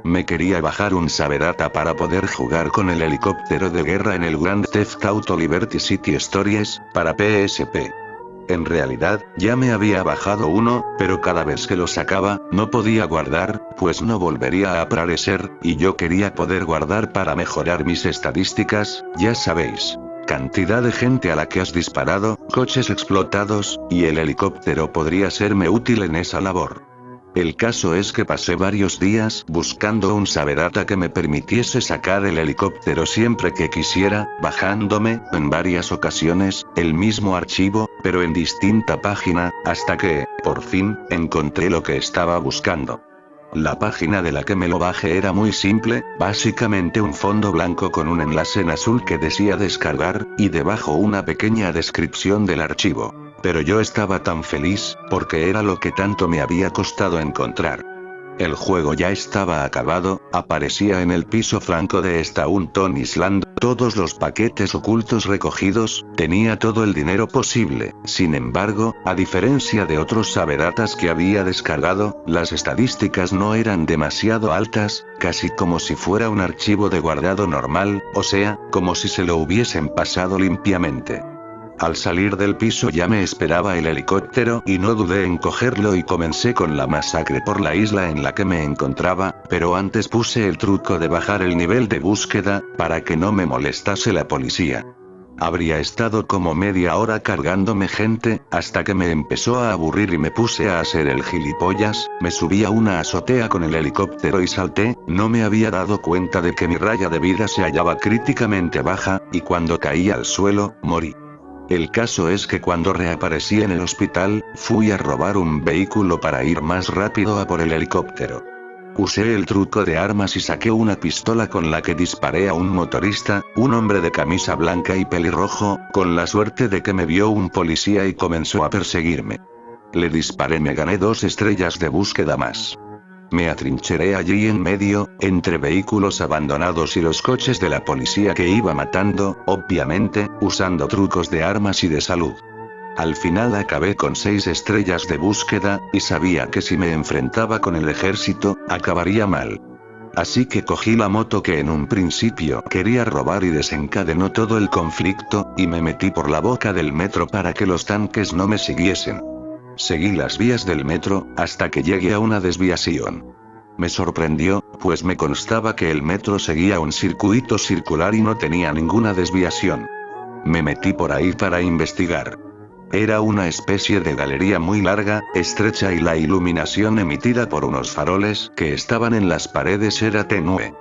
Me quería bajar un Sabedata para poder jugar con el helicóptero de guerra en el Grand Theft Auto Liberty City Stories, para PSP. En realidad, ya me había bajado uno, pero cada vez que lo sacaba, no podía guardar, pues no volvería a aparecer, y yo quería poder guardar para mejorar mis estadísticas, ya sabéis. Cantidad de gente a la que has disparado, coches explotados, y el helicóptero podría serme útil en esa labor. El caso es que pasé varios días buscando un Sabedata que me permitiese sacar el helicóptero siempre que quisiera, bajándome, en varias ocasiones, el mismo archivo, pero en distinta página, hasta que, por fin, encontré lo que estaba buscando. La página de la que me lo bajé era muy simple, básicamente un fondo blanco con un enlace en azul que decía descargar, y debajo una pequeña descripción del archivo. Pero yo estaba tan feliz, porque era lo que tanto me había costado encontrar. El juego ya estaba acabado, aparecía en el piso flanco de Staunton Island, todos los paquetes ocultos recogidos, tenía todo el dinero posible. Sin embargo, a diferencia de otros Sabedatas que había descargado, las estadísticas no eran demasiado altas, casi como si fuera un archivo de guardado normal, o sea, como si se lo hubiesen pasado limpiamente. Al salir del piso ya me esperaba el helicóptero y no dudé en cogerlo y comencé con la masacre por la isla en la que me encontraba, pero antes puse el truco de bajar el nivel de búsqueda, para que no me molestase la policía. Habría estado como media hora cargándome gente, hasta que me empezó a aburrir y me puse a hacer el gilipollas, me subí a una azotea con el helicóptero y salté, no me había dado cuenta de que mi raya de vida se hallaba críticamente baja, y cuando caí al suelo, morí. El caso es que cuando reaparecí en el hospital, fui a robar un vehículo para ir más rápido a por el helicóptero. Usé el truco de armas y saqué una pistola con la que disparé a un motorista, un hombre de camisa blanca y pelirrojo, con la suerte de que me vio un policía y comenzó a perseguirme. Le disparé, me gané 2 estrellas de búsqueda más. Me atrincheré allí en medio, entre vehículos abandonados y los coches de la policía que iba matando, obviamente, usando trucos de armas y de salud. Al final acabé con 6 estrellas de búsqueda, y sabía que si me enfrentaba con el ejército, acabaría mal. Así que cogí la moto que en un principio quería robar y desencadenó todo el conflicto, y me metí por la boca del metro para que los tanques no me siguiesen. Seguí las vías del metro, hasta que llegué a una desviación. Me sorprendió, pues me constaba que el metro seguía un circuito circular y no tenía ninguna desviación. Me metí por ahí para investigar. Era una especie de galería muy larga, estrecha y la iluminación emitida por unos faroles que estaban en las paredes era tenue.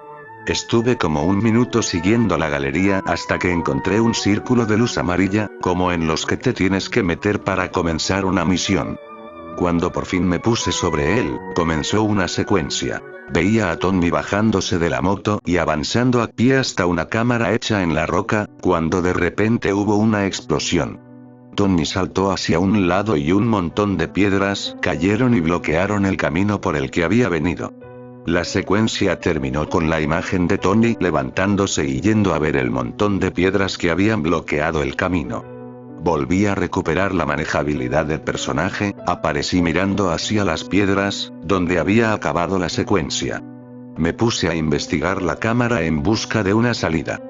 Estuve como un minuto siguiendo la galería hasta que encontré un círculo de luz amarilla, como en los que te tienes que meter para comenzar una misión. Cuando por fin me puse sobre él, comenzó una secuencia. Veía a Tommy bajándose de la moto y avanzando a pie hasta una cámara hecha en la roca, cuando de repente hubo una explosión. Tommy saltó hacia un lado y un montón de piedras cayeron y bloquearon el camino por el que había venido. La secuencia terminó con la imagen de Tony levantándose y yendo a ver el montón de piedras que habían bloqueado el camino. Volví a recuperar la manejabilidad del personaje, aparecí mirando hacia las piedras, donde había acabado la secuencia. Me puse a investigar la cámara en busca de una salida.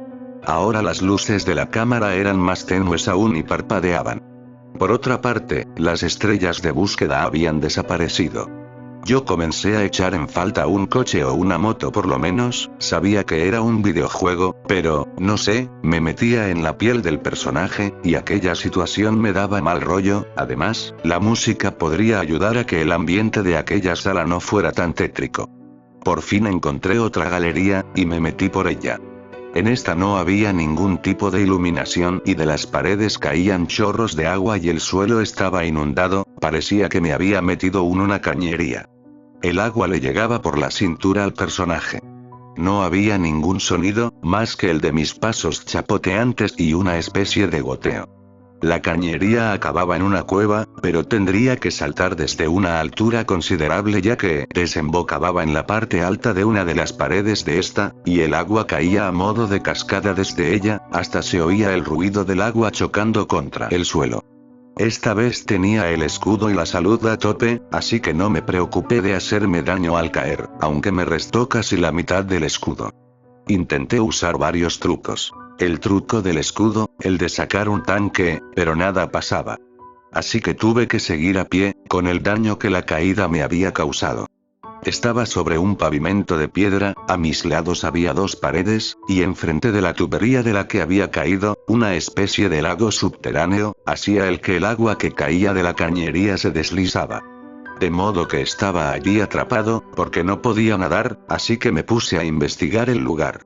Ahora las luces de la cámara eran más tenues aún y parpadeaban. Por otra parte, las estrellas de búsqueda habían desaparecido. Yo comencé a echar en falta un coche o una moto por lo menos, sabía que era un videojuego, pero, no sé, me metía en la piel del personaje, y aquella situación me daba mal rollo, además, la música podría ayudar a que el ambiente de aquella sala no fuera tan tétrico. Por fin encontré otra galería, y me metí por ella. En esta no había ningún tipo de iluminación y de las paredes caían chorros de agua y el suelo estaba inundado, parecía que me había metido en una cañería. El agua le llegaba por la cintura al personaje. No había ningún sonido, más que el de mis pasos chapoteantes y una especie de goteo. La cañería acababa en una cueva, pero tendría que saltar desde una altura considerable ya que desembocaba en la parte alta de una de las paredes de esta, y el agua caía a modo de cascada desde ella, hasta se oía el ruido del agua chocando contra el suelo. Esta vez tenía el escudo y la salud a tope, así que no me preocupé de hacerme daño al caer, aunque me restó casi la mitad del escudo. Intenté usar varios trucos. El truco del escudo, el de sacar un tanque, pero nada pasaba. Así que tuve que seguir a pie, con el daño que la caída me había causado. Estaba sobre un pavimento de piedra, a mis lados había dos paredes, y enfrente de la tubería de la que había caído, una especie de lago subterráneo, hacía el que el agua que caía de la cañería se deslizaba. De modo que estaba allí atrapado, porque no podía nadar, así que me puse a investigar el lugar.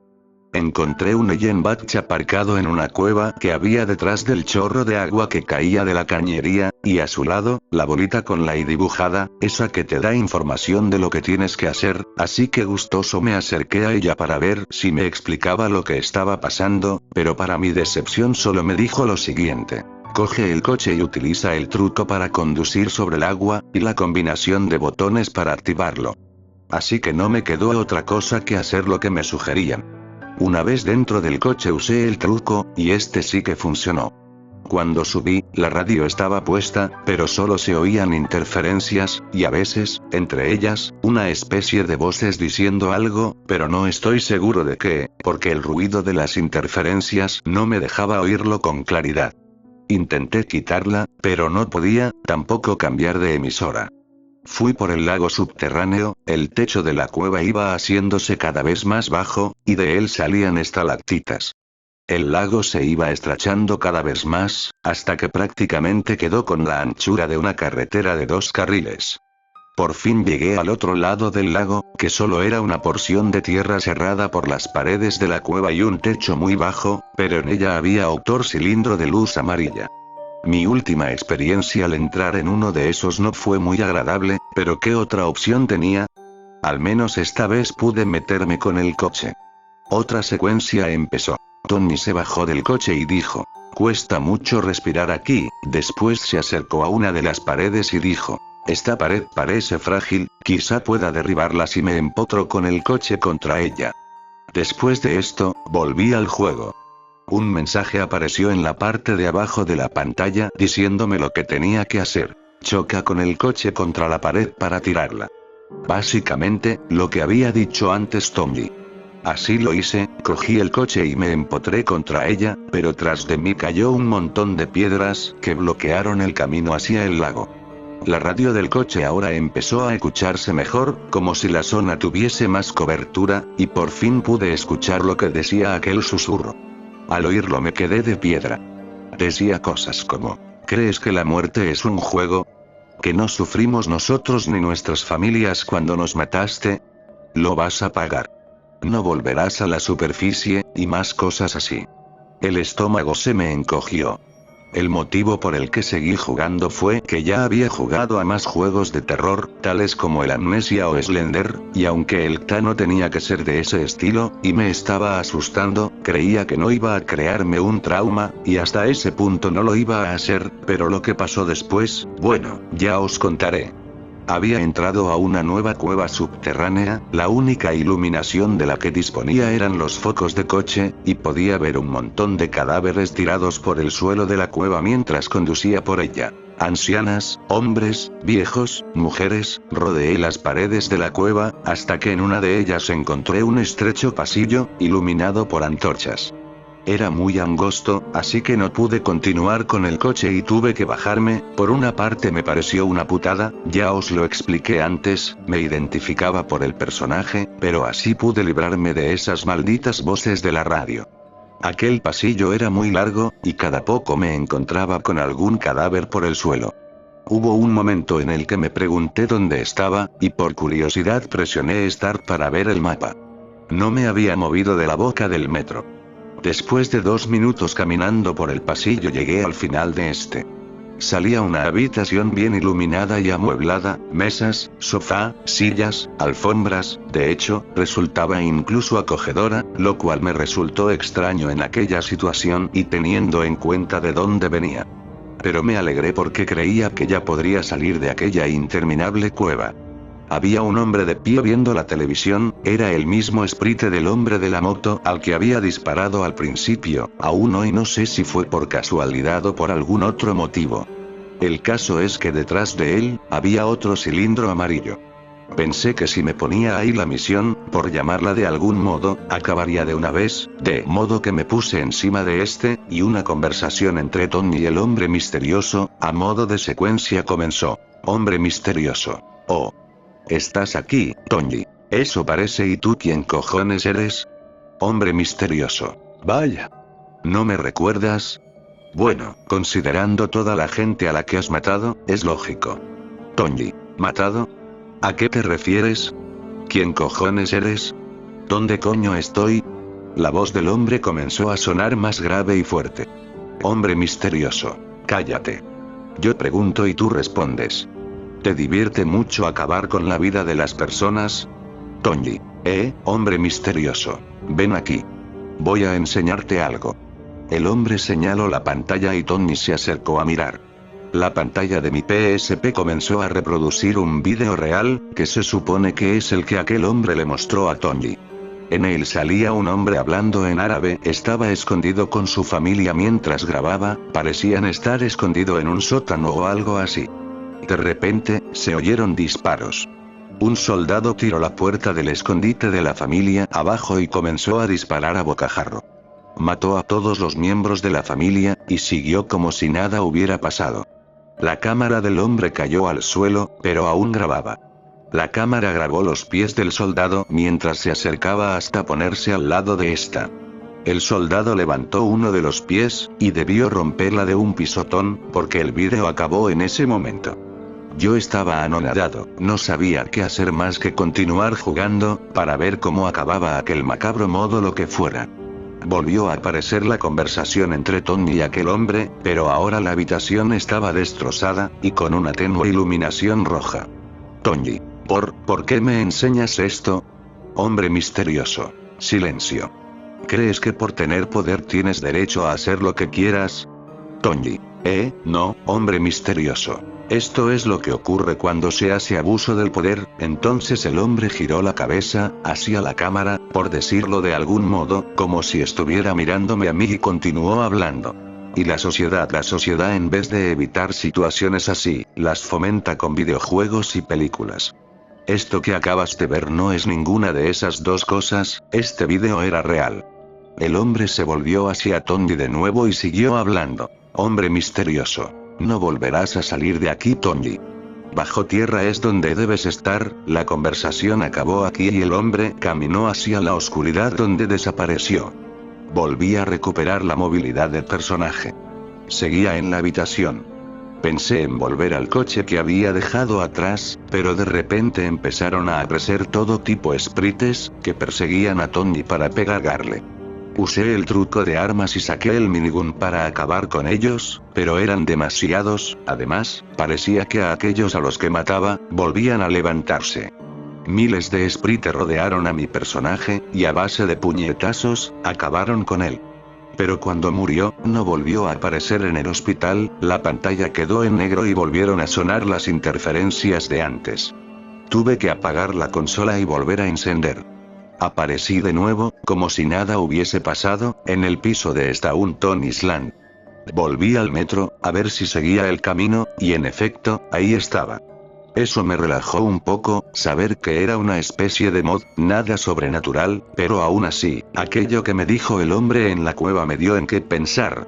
Encontré un Ellenbach aparcado en una cueva que había detrás del chorro de agua que caía de la cañería, y a su lado, la bolita con la I dibujada, esa que te da información de lo que tienes que hacer, así que gustoso me acerqué a ella para ver si me explicaba lo que estaba pasando, pero para mi decepción solo me dijo lo siguiente. Coge el coche y utiliza el truco para conducir sobre el agua, y la combinación de botones para activarlo. Así que no me quedó otra cosa que hacer lo que me sugerían. Una vez dentro del coche usé el truco, y este sí que funcionó. Cuando subí, la radio estaba puesta, pero solo se oían interferencias, y a veces, entre ellas, una especie de voces diciendo algo, pero no estoy seguro de qué, porque el ruido de las interferencias no me dejaba oírlo con claridad. Intenté quitarla, pero no podía, tampoco cambiar de emisora. Fui por el lago subterráneo, el techo de la cueva iba haciéndose cada vez más bajo, y de él salían estalactitas. El lago se iba estrechando cada vez más, hasta que prácticamente quedó con la anchura de una carretera de 2 carriles. Por fin llegué al otro lado del lago, que solo era una porción de tierra cerrada por las paredes de la cueva y un techo muy bajo, pero en ella había otro cilindro de luz amarilla. Mi última experiencia al entrar en uno de esos no fue muy agradable, pero ¿qué otra opción tenía? Al menos esta vez pude meterme con el coche. Otra secuencia empezó. Tony se bajó del coche y dijo, cuesta mucho respirar aquí, después se acercó a una de las paredes y dijo, esta pared parece frágil, quizá pueda derribarla si me empotro con el coche contra ella. Después de esto, volví al juego. Un mensaje apareció en la parte de abajo de la pantalla diciéndome lo que tenía que hacer. Choca con el coche contra la pared para tirarla. Básicamente, lo que había dicho antes Tommy. Así lo hice, cogí el coche y me empotré contra ella, pero tras de mí cayó un montón de piedras que bloquearon el camino hacia el lago. La radio del coche ahora empezó a escucharse mejor, como si la zona tuviese más cobertura, y por fin pude escuchar lo que decía aquel susurro. Al oírlo me quedé de piedra. Decía cosas como, ¿crees que la muerte es un juego? ¿Que no sufrimos nosotros ni nuestras familias cuando nos mataste? Lo vas a pagar. No volverás a la superficie, y más cosas así. El estómago se me encogió. El motivo por el que seguí jugando fue que ya había jugado a más juegos de terror, tales como el Amnesia o Slender, y aunque el TA no tenía que ser de ese estilo, y me estaba asustando, creía que no iba a crearme un trauma, y hasta ese punto no lo iba a hacer, pero lo que pasó después, bueno, ya os contaré. Había entrado a una nueva cueva subterránea, la única iluminación de la que disponía eran los focos de coche, y podía ver un montón de cadáveres tirados por el suelo de la cueva mientras conducía por ella. Ancianas, hombres, viejos, mujeres, rodeé las paredes de la cueva, hasta que en una de ellas encontré un estrecho pasillo, iluminado por antorchas. Era muy angosto, así que no pude continuar con el coche y tuve que bajarme. Por una parte me pareció una putada, ya os lo expliqué antes, me identificaba por el personaje, pero así pude librarme de esas malditas voces de la radio. Aquel pasillo era muy largo, y cada poco me encontraba con algún cadáver por el suelo. Hubo un momento en el que me pregunté dónde estaba, y por curiosidad presioné Start para ver el mapa. No me había movido de la boca del metro. Después de 2 minutos caminando por el pasillo llegué al final de este. Salí a una habitación bien iluminada y amueblada, mesas, sofá, sillas, alfombras, de hecho, resultaba incluso acogedora, lo cual me resultó extraño en aquella situación y teniendo en cuenta de dónde venía. Pero me alegré porque creía que ya podría salir de aquella interminable cueva. Había un hombre de pie viendo la televisión, era el mismo sprite del hombre de la moto al que había disparado al principio, aún hoy no sé si fue por casualidad o por algún otro motivo. El caso es que detrás de él, había otro cilindro amarillo. Pensé que si me ponía ahí la misión, por llamarla de algún modo, acabaría de una vez, de modo que me puse encima de este, y una conversación entre Tony y el hombre misterioso, a modo de secuencia comenzó. Hombre misterioso. Oh. Estás aquí, Tony. Eso parece. ¿Y tú quién cojones eres? Hombre misterioso. Vaya. ¿No me recuerdas? Bueno, considerando toda la gente a la que has matado, es lógico. Tony. ¿Matado? ¿A qué te refieres? ¿Quién cojones eres? ¿Dónde coño estoy? La voz del hombre comenzó a sonar más grave y fuerte. Hombre misterioso. Cállate. Yo pregunto y tú respondes. ¿Te divierte mucho acabar con la vida de las personas? Tony. Hombre misterioso. Ven aquí. Voy a enseñarte algo. El hombre señaló la pantalla y Tony se acercó a mirar. La pantalla de mi PSP comenzó a reproducir un vídeo real, que se supone que es el que aquel hombre le mostró a Tony. En él salía un hombre hablando en árabe, estaba escondido con su familia mientras grababa, parecían estar escondido en un sótano o algo así. De repente, se oyeron disparos. Un soldado tiró la puerta del escondite de la familia abajo y comenzó a disparar a bocajarro. Mató a todos los miembros de la familia, y siguió como si nada hubiera pasado. La cámara del hombre cayó al suelo, pero aún grababa. La cámara grabó los pies del soldado mientras se acercaba hasta ponerse al lado de esta. El soldado levantó uno de los pies, y debió romperla de un pisotón, porque el vídeo acabó en ese momento. Yo estaba anonadado, no sabía qué hacer más que continuar jugando, para ver cómo acababa aquel macabro modo lo que fuera. Volvió a aparecer la conversación entre Tony y aquel hombre, pero ahora la habitación estaba destrozada, y con una tenue iluminación roja. Tony. ¿Por qué me enseñas esto? Hombre misterioso. Silencio. ¿Crees que por tener poder tienes derecho a hacer lo que quieras? Tony. No, hombre misterioso. Esto es lo que ocurre cuando se hace abuso del poder. Entonces el hombre giró la cabeza, hacia la cámara, por decirlo de algún modo, como si estuviera mirándome a mí y continuó hablando. Y la sociedad en vez de evitar situaciones así, las fomenta con videojuegos y películas. Esto que acabas de ver no es ninguna de esas dos cosas, este video era real. El hombre se volvió hacia Tony de nuevo y siguió hablando. Hombre misterioso. No volverás a salir de aquí, Tony. Bajo tierra es donde debes estar. La conversación acabó aquí y el hombre caminó hacia la oscuridad donde desapareció. Volví a recuperar la movilidad del personaje. Seguía en la habitación. Pensé en volver al coche que había dejado atrás, pero de repente empezaron a aparecer todo tipo sprites, que perseguían a Tony para pegarle. Usé el truco de armas y saqué el minigun para acabar con ellos, pero eran demasiados. Además, parecía que a aquellos a los que mataba, volvían a levantarse. Miles de sprites rodearon a mi personaje, y a base de puñetazos, acabaron con él. Pero cuando murió, no volvió a aparecer en el hospital, la pantalla quedó en negro y volvieron a sonar las interferencias de antes. Tuve que apagar la consola y volver a encender. Aparecí de nuevo, como si nada hubiese pasado, en el piso de Staunton Island. Volví al metro, a ver si seguía el camino, y en efecto, ahí estaba. Eso me relajó un poco, saber que era una especie de mod, nada sobrenatural, pero aún así, aquello que me dijo el hombre en la cueva me dio en qué pensar.